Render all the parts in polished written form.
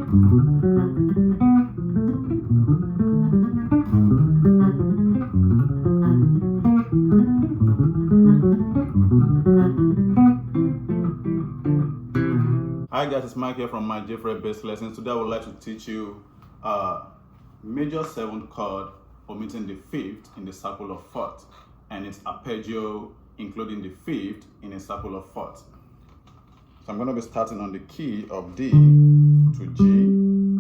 Hi guys, it's Mike here from my J-Fret Bass Lessons. Today I would like to teach you major 7th chord omitting the 5th in the circle of 4th, and it's arpeggio including the 5th in a circle of 4th. So I'm going to be starting on the key of D to G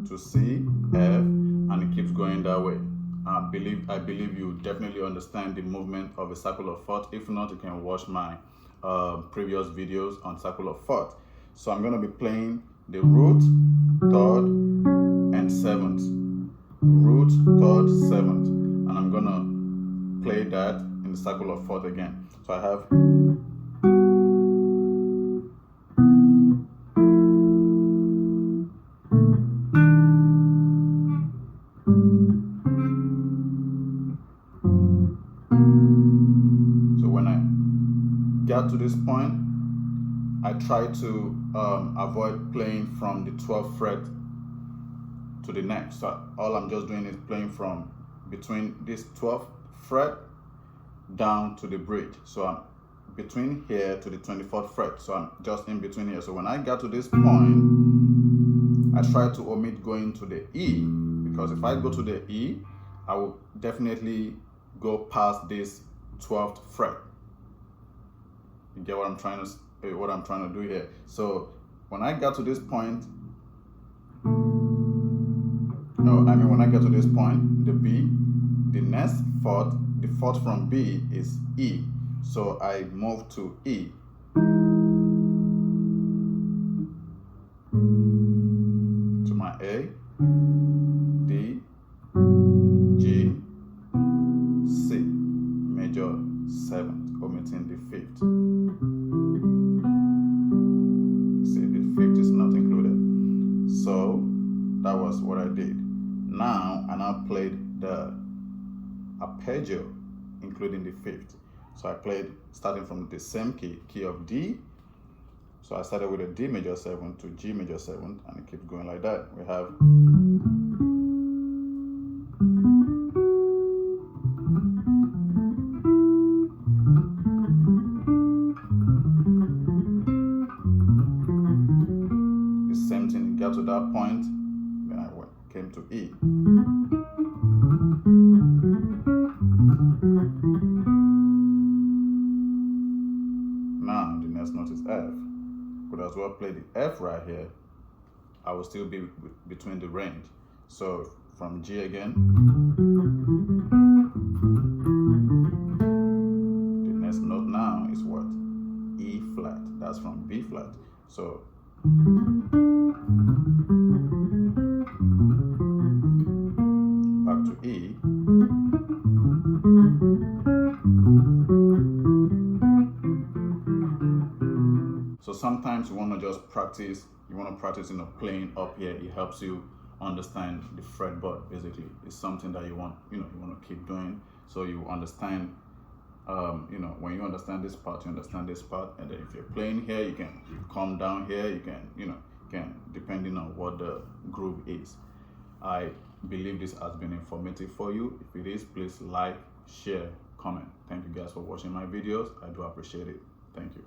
to C, F, and it keeps going that way. I believe you definitely understand the movement of a circle of 4th. If not, you can watch my previous videos on circle of 4th. So I'm going to be playing the root, 3rd, and 7th. Root, 3rd, 7th. And I'm going to play that in the circle of 4th again. So I have... So when I get to this point, I try to avoid playing from the 12th fret to the next. So all I'm just doing is playing from between this 12th fret down to the bridge. So I'm between here to the 24th fret. So I'm just in between here. So when I get to this point, I try to omit going to the E, because if I go to the E, I will definitely go past this 12th fret. You get what I'm trying to do here. So when I get to this point, when I get to this point, the B, the next 4th, the 4th from B is E. So I move to E. To my A, D, G, C, major 7th, omitting the 5th. See, the 5th is not included. So that was what I did. Now I now played the arpeggio including the 5th. So I played starting from the same key of D. So I started with a D major 7th to G major 7th, and it keeps going like that. We have the same thing. It got to that point, then I came to E. Now the next note is F. Could as well play the F right here. I will still be between the range. So from G again. The next note now is what? E flat. That's from B flat. So back to E. So sometimes you want to just practice, playing up here. It helps you understand the fretboard. Basically, it's something that you want to keep doing, so you understand, when you understand this part, you understand this part, and then if you're playing here, you can come down here, you can depending on what the groove is. I believe this has been informative for you. If it is, please like, share, comment. Thank you guys for watching my videos. I do appreciate it. Thank you.